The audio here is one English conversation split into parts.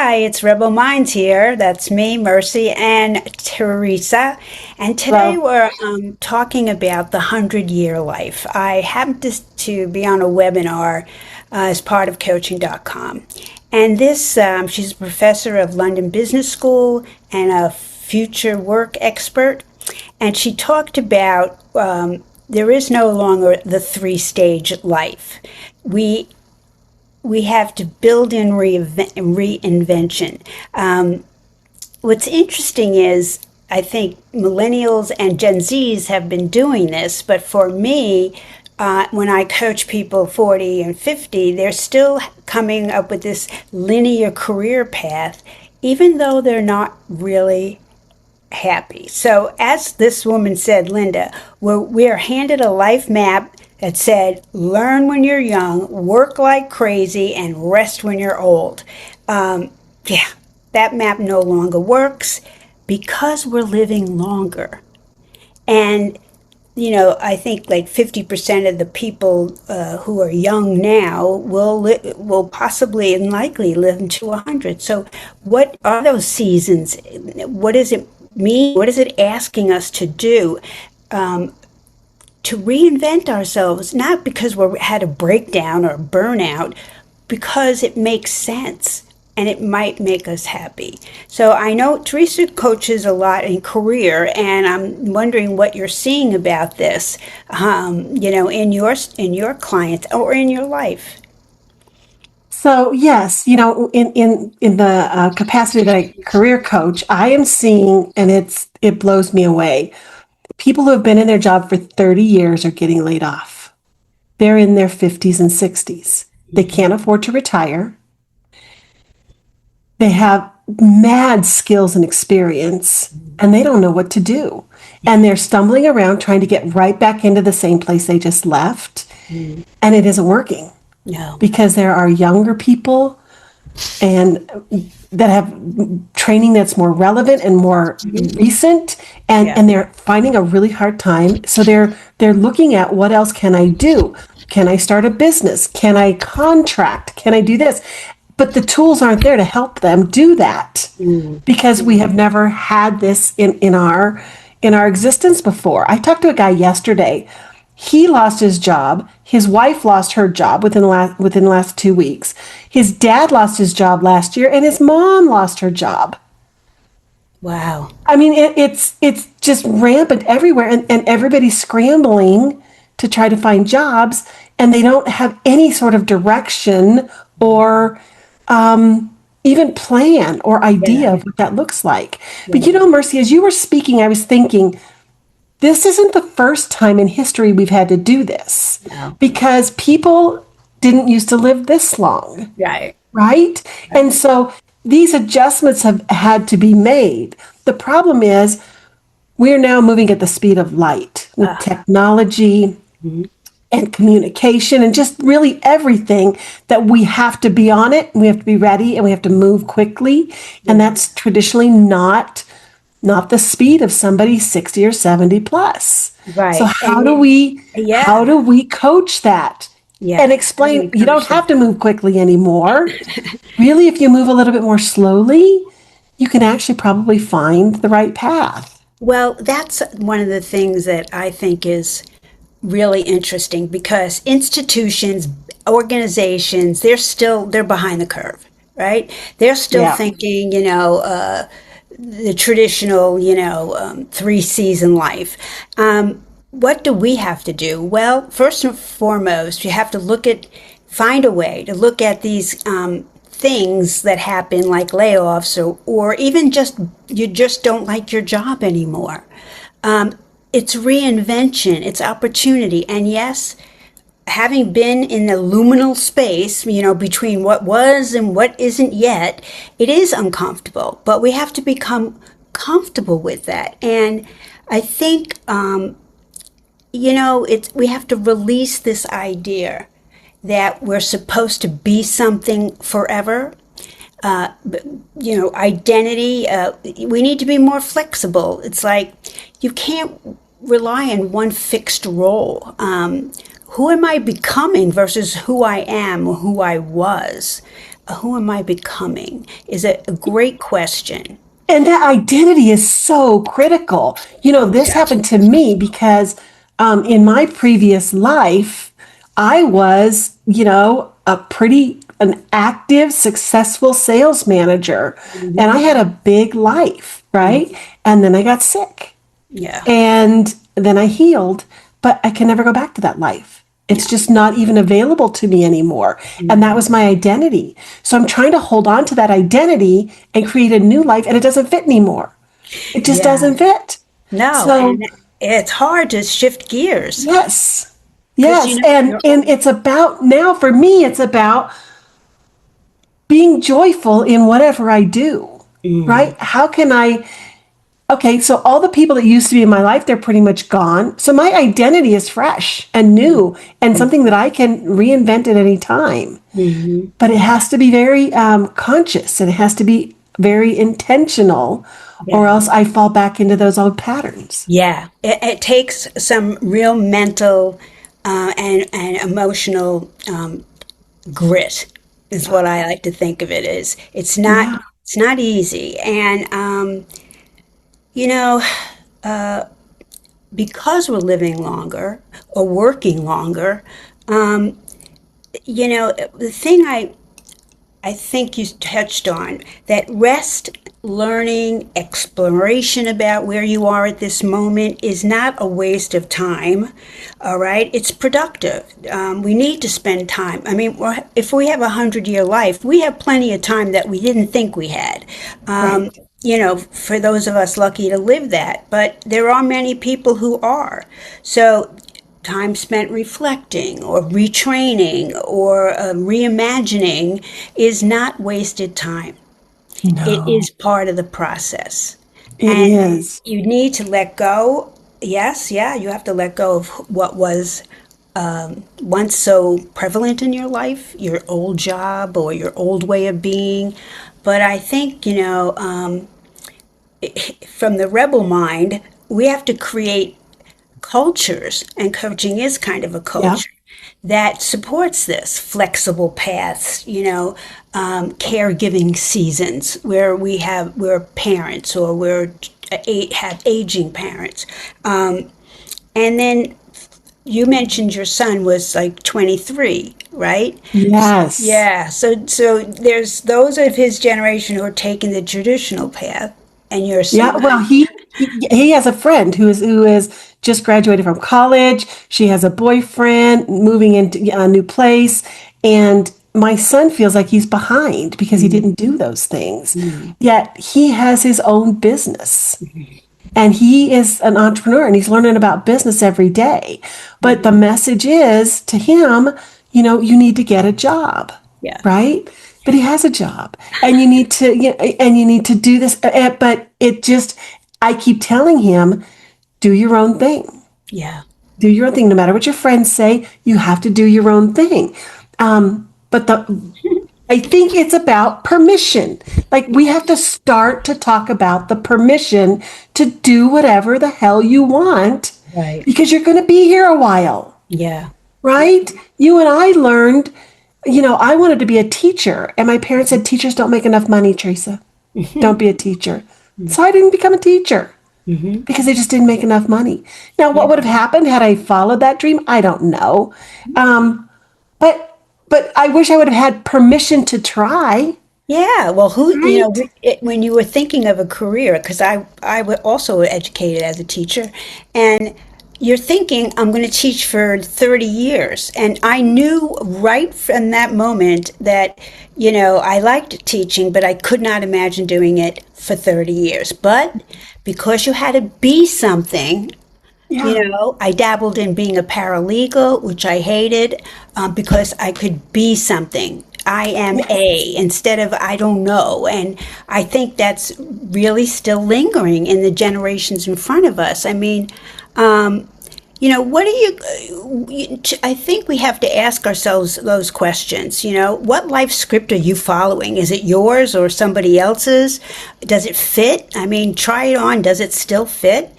Hi, it's Rebel Minds here. That's me, Mercy, and Teresa. And today Well, we're talking about the 100-year life. I happened to be on a webinar as part of coaching.com. And she's a professor of London Business School and a future work expert. And she talked about there is no longer the three-stage life. We have to build in reinvention. What's interesting is I think millennials and Gen Zs have been doing this, but for me, when I coach people 40 and 50, they're still coming up with this linear career path, even though they're not really happy. So, as this woman said, Linda, we're handed a life map that said, learn when you're young, work like crazy, and rest when you're old. Yeah, that map no longer works because we're living longer. And, I think like 50% of the people who are young now will possibly and likely live into 100. So, what are those seasons? What does it mean? What is it asking us to do? To reinvent ourselves, not because we had a breakdown or a burnout, because it makes sense and it might make us happy. So I know Teresa coaches a lot in career, and I'm wondering what you're seeing about this, in your clients or in your life. so yes, in the capacity that I career coach, I am seeing, and it blows me away. People who have been in their job for 30 years are getting laid off. They're in their 50s and 60s. They can't afford to retire. They have mad skills and experience, and they don't know what to do. And they're stumbling around trying to get right back into the same place they just left, and it isn't working No. because there are younger people and that have training that's more relevant and more recent, and Yeah. and they're finding a really hard time. So they're looking at, what else can I do? Can I start a business? Can I contract? Can I do this? But the tools aren't there to help them do that because we have never had this in our existence before. I talked to a guy yesterday. He lost his job. His wife lost her job within the last 2 weeks. His dad lost his job last year, and his mom lost her job. Wow. I mean, it's just rampant everywhere, and everybody's scrambling to try to find jobs, and they don't have any sort of direction or even plan or Yeah. idea of what that looks like. But Yeah. Mercy, as you were speaking, I was thinking, this isn't the first time in history we've had to do this No. because people didn't used to live this long, Right. right? And Right. so these adjustments have had to be made. The problem is we're now moving at the speed of light with technology and communication and just really everything, that we have to be on it, we have to be ready, and we have to move quickly. And that's traditionally not the speed of somebody 60 or 70 plus. So Right. how do we how Yeah. do we coach that and Yeah. How do we explain you don't coach have that? to move quickly anymore? Really, if you move a little bit more slowly, you can actually probably find the right path. Well, that's one of the things that I think is really interesting because institutions, organizations, they're behind the curve, right? They're still Yeah. thinking, the traditional, three-season life. What do we have to do? Well, first and foremost, you have to find a way to look at these things that happen like layoffs or even just you just don't like your job anymore. It's reinvention, it's opportunity. And yes, having been in the luminal space, between what was and what isn't yet, it is uncomfortable, but we have to become comfortable with that. And I think, we have to release this idea that we're supposed to be something forever. Identity, we need to be more flexible. It's like you can't rely on one fixed role. Who am I becoming versus who I am or who I was? who am I becoming is a great question. And that identity is so critical. This Yeah. happened to me because in my previous life, I was, an active, successful sales manager. And I Mhm. had a big life, right? And then I got sick. Yeah. And then I healed, but I can never go back to that life. It's Yeah. just not even available to me anymore. And that Mhm. was my identity. So I'm trying to hold on to that identity and create a new life, and it doesn't fit anymore. It just Yeah. doesn't fit. No, So, and it's hard to shift gears yes. because Yes, and it's about now for me it's about being joyful in whatever I do. Mm. Right? How can I Okay, so all the people that used to be in my life, they're pretty much gone. So my identity is fresh and new and something that I can reinvent at any time. Mhm. But it has to be very conscious and it has to be very intentional, or Yeah. else I fall back into those old patterns. Yeah, it takes some real mental and emotional grit, is Yeah. what I like to think of it as. Yeah. It's not easy, and you know, because we're living longer or working longer, um, the thing I think you touched on that rest, learning, exploration about where you are at this moment is not a waste of time. All right, it's productive. We need to spend time. I mean, if we have a 100-year life, we have plenty of time that we didn't think we had. Right. For those of us lucky to live that, but there are many people who are. So time spent reflecting or retraining or reimagining is not wasted time. It No, is part of the process. it And is. you need to let go. Yes, yeah, you have to let go of what was once so prevalent in your life, your old job or your old way of being. But I think, from the rebel mind, we have to create cultures, and coaching is kind of a Yeah. culture that supports this flexible paths, caregiving seasons where we're parents or have aging parents. And then you mentioned your son was like 23, right? Yes. Yeah, so there's those of his generation who are taking the traditional path, and your Yeah, son. well, he has a friend who is just graduated from college. She has a boyfriend moving into a new place, and my son feels like he's behind because he Mm, didn't do those things. mm, Yet he has his own business. And he is an entrepreneur and he's learning about business every day. But the mm. message is to him, you need to get a job, Yeah, right? But he has a job and you need to do this. But I keep telling him, do your own thing. yeah, Do your own thing. No matter what your friends say, you have to do your own thing. But I think it's about permission. Like we have to start to talk about the permission to do whatever the hell you want right. because you're going to be here a while, Yeah. right? You and I learned, I wanted to be a teacher, and my parents said, teachers don't make enough money, Teresa. Don't be a teacher. So I didn't become a teacher Hmm. because they just didn't make enough money. Now, what Yeah. would have happened had I followed that dream? I don't know. Um, but I wish I would have had permission to try, Yeah. Well, right? when you were thinking of a career, because I was also educated as a teacher, and you're thinking, I'm going to teach for 30 years. And I knew right from that moment that, I liked teaching, but I could not imagine doing it for 30 years. But because you had to be something, Yeah. I dabbled in being a paralegal, which I hated because I could be something. I am Yes. a instead of I don't know. And I think that's really still lingering in the generations in front of us. I mean, what do I think we have to ask ourselves those questions. What life script are you following? Is it yours or somebody else's? Does it fit? I mean, try it on. Does it still fit?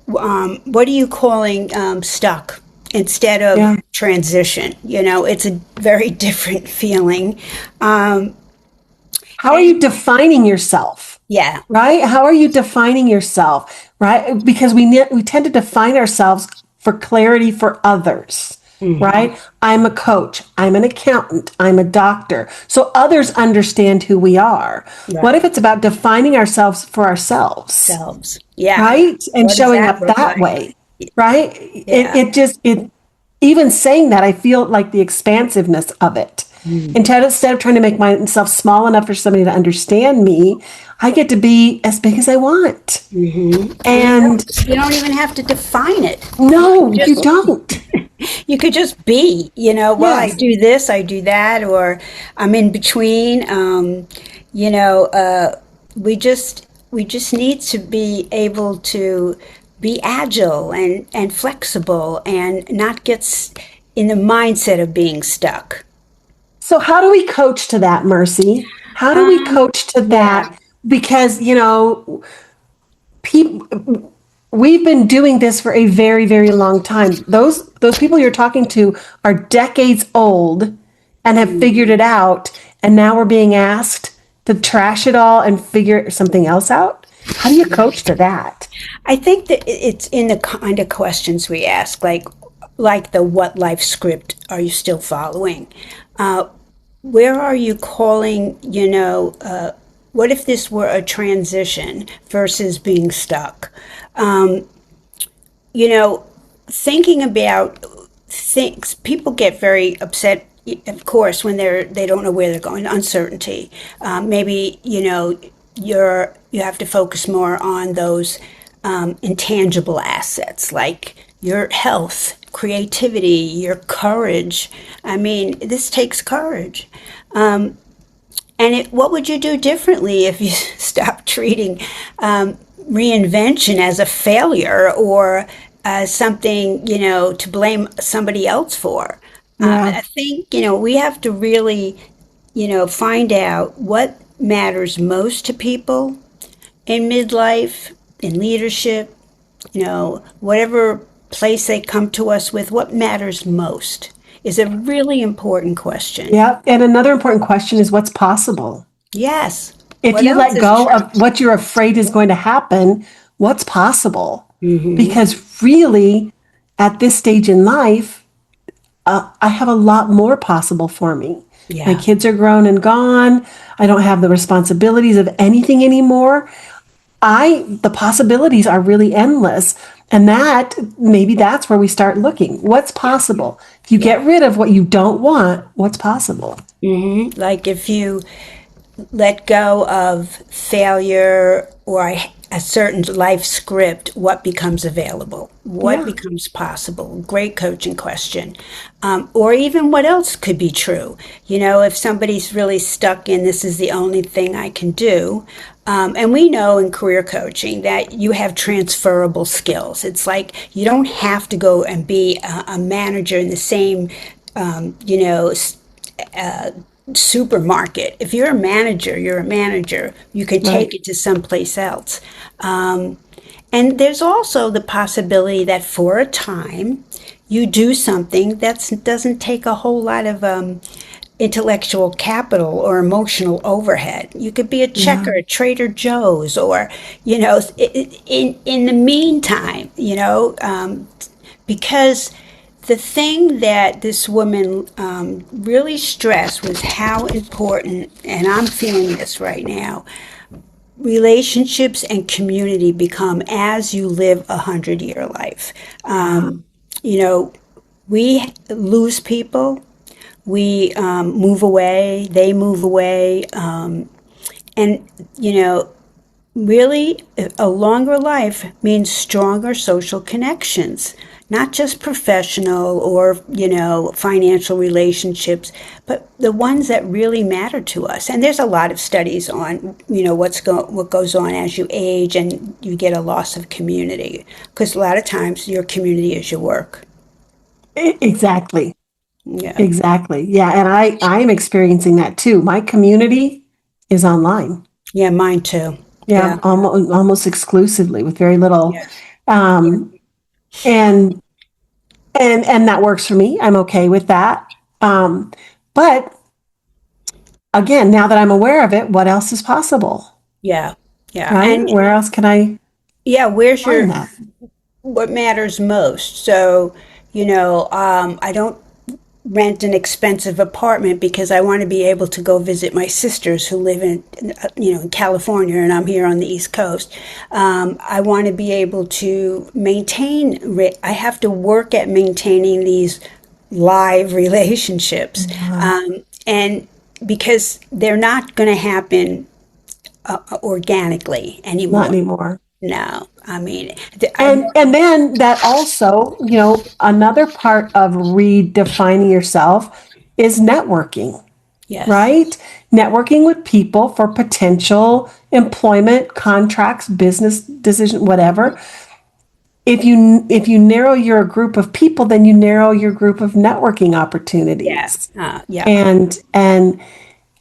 What are you calling stuck instead of Yeah. transition? It's a very different feeling. Um, How are you defining yourself? Yeah. Right? How are you defining yourself? Right? Because we tend to define ourselves for clarity for others. Right? I'm a coach. I'm an accountant. I'm a doctor. So others understand who we are. What if Right. it's about defining ourselves for ourselves? Selves. Yeah. Right? And What does showing that up look that like? way. Right? Yeah. It even saying that, I feel like the expansiveness of it. Mm. Instead of trying to make myself small enough for somebody to understand me, I get to be as big as I want. And And you don't even have to define it. You no, could you just don't. you could just be, well, I Yes. do this, I do that, or I'm in between. You know, we just need to be able to be agile and flexible and not get in the mindset of being stuck. So how do we coach to that, Mercy? How do we coach to Yeah. that? Because, people, we've been doing this for a very, very long time. Those people you're talking to are decades old and have figured it out, and now we're being asked to trash it all and figure something else out. How do you coach to that? I think that it's in the kind of questions we ask, like the what life script are you still following? Uh, where are you calling, what if this were a transition versus being stuck? Um, you know, thinking about things, people get very upset, of course, when they don't know where they're going, uncertainty. Maybe, you have to focus more on those intangible assets like your health, creativity, your courage. I mean, this takes courage. What would you do differently if you stopped treating reinvention as a failure or as something, to blame somebody else for? Yeah. I think, we have to really, find out what matters most to people in midlife, in leadership, whatever place they come to us with, what matters most is a really important question. Yeah. And another important question is what's possible? Yes. If What you else let is go true? of what you're afraid is going to happen, what's possible? Hmm. Because really, at this stage in life, I have a lot more possible for me. My Yeah. kids are grown and gone. I don't have the responsibilities of anything anymore. The possibilities are really endless. And maybe that's where we start looking. What's possible? If you Yeah. get rid of what you don't want, what's possible? Like if you let go of failure or a certain life script, what becomes available? What Yeah. becomes possible? Great coaching question. Or even what else could be true? If somebody's really stuck in this is the only thing I can do. And we know in career coaching that you have transferable skills. It's like you don't have to go and be a manager in the same, supermarket. If you're a manager, you're a manager. You can take Right. it to someplace else. And there's also the possibility that for a time, you do something that doesn't take a whole lot of intellectual capital or emotional overhead. You could be a Yeah. checker at Trader Joe's, or in the meantime, because the thing that this woman really stressed was how important, and I'm feeling this right now, relationships and community become as you live 100-year life. Yeah. You know, we lose people, we move away, they move away, and really, a longer life means stronger social connections, not just professional or, financial relationships, but the ones that really matter to us. And there's a lot of studies on, what goes on as you age and you get a loss of community, because a lot of times your community is your work. Exactly. Yeah. Exactly. Yeah. And I'm experiencing that too. My community is online. Yeah, mine too. Yeah. Yeah. Almost exclusively with very little. Yeah. Um, and, and that works for me. I'm okay with that. But again, now that I'm aware of it, what else is possible? Yeah. Yeah. Right? And Where else can I yeah, where's find your, that? what matters most? So, I don't rent an expensive apartment because I want to be able to go visit my sisters who live in California, and I'm here on the East Coast. I want to be able to I have to work at maintaining these live relationships. Yeah, And because they're not going to happen organically not anymore. anymore. No, I mean, And then that also, another part of redefining yourself is networking, yes, right? Networking with people for potential employment, contracts, business decision, whatever. If you narrow your group of people, then you narrow your group of networking yeah, opportunities. yeah, And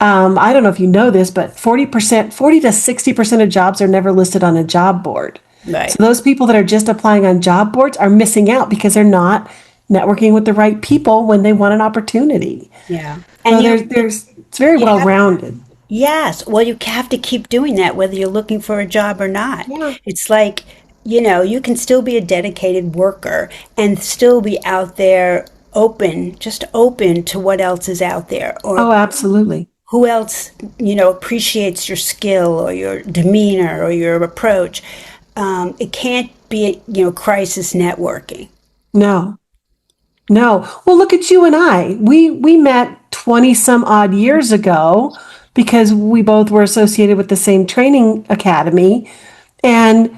I don't know if you know this, but 40 to 60% of jobs are never listed on a job board. So right, those people that are just applying on job boards are missing out because they're not networking with the right people when they want an opportunity. yeah. So And it's very you well have rounded. yes. Well, you have to keep doing that whether you're looking for a job or not. Yeah. It's like, you can still be a dedicated worker and still be out there just open to what else is out there or Oh, absolutely. who else, appreciates your skill or your demeanor or your approach. It can't be, crisis networking. No, no. Well, look at you and I. We met 20 some odd years ago because we both were associated with the same training academy, and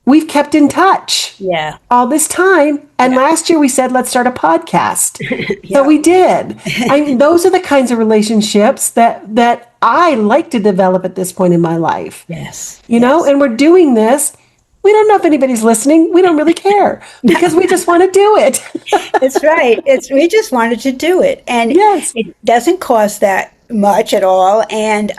we've kept in touch Yeah. all this time. And Yeah. last year we said, let's start a podcast. So Yeah. we did. I mean, those are the kinds of relationships that I like to develop at this point in my life. Yes. And we're doing this. We don't know if anybody's listening. We don't really care because we just want to do it. It's right. We just wanted to do it, and Yes. it doesn't cost that much at all. And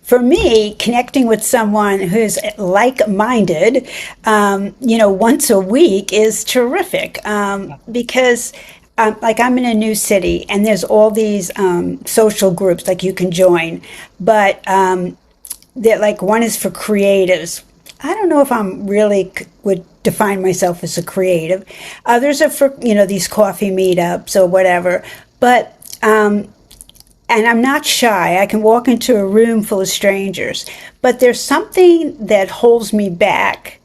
for me, connecting with someone who's like-minded, once a week is terrific because. Like I'm in a new city, and there's all these social groups like you can join, but that like one is for creatives. I don't know if I'm really would define myself as a creative. Others are for these coffee meetups or whatever. But and I'm not shy. I can walk into a room full of strangers, but there's something that holds me back,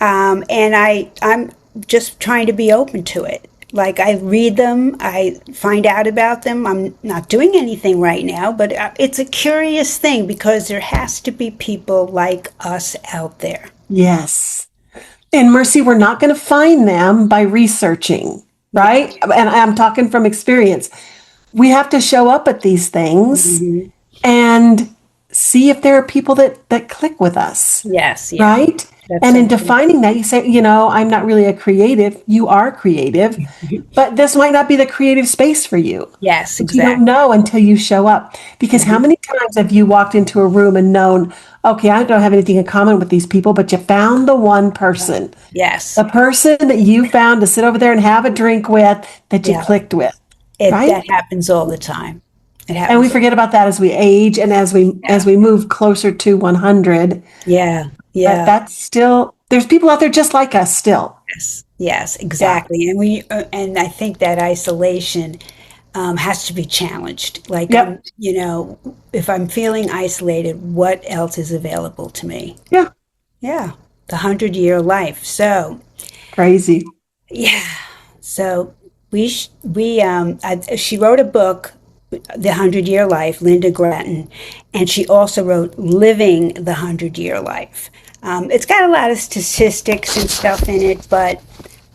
and I'm just trying to be open to it. Like I read them, I find out about them. I'm not doing anything right now, but it's a curious thing because there has to be people like us out there. Yes. And Mercy, we're not going to find them by researching, Yeah. right? And I'm talking from experience. We have to show up at these things Hmm. and see if there are people that click with us, Yes. Yeah. right? That's And in something. defining that, you say, I'm not really a creative. You are creative, but this might not be the creative space for you. Yes. But you don't Exactly. know until you show up. Because how Hmm. many times have you walked into a room and known, okay, I don't have anything in common with these people, but you found the one person, Yes. the person that you found to sit over there and have a drink with that you Yeah. clicked with, That right? happens all the time. It And we happens. forget about that as we age and as we Yeah. move closer to 100. Yeah. But Yeah. that's still, there's people out there just like us still. Yes. Yes. Yeah. Exactly. And I think that isolation has to be challenged. Like Yep. if I'm feeling isolated, what else is available to me? Yeah. Yeah, the 100-year life. So Crazy. yeah, so she wrote a book, The 100-Year Life, Linda Grattan, and she also wrote Living the 100-Year Life. It's got a lot of statistics and stuff in it, but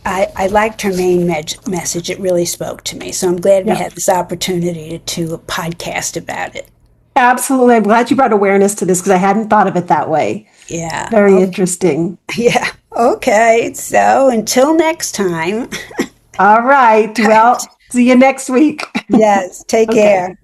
I liked her main message. It really spoke to me. So I'm glad we Yep. had this opportunity to podcast about it. Absolutely. I'm glad you brought awareness to this because I hadn't thought of it that way. Yeah. Very Okay. interesting. Yeah. Okay. So until next time. All right. Well, see you next week. Yes. Take Okay. care.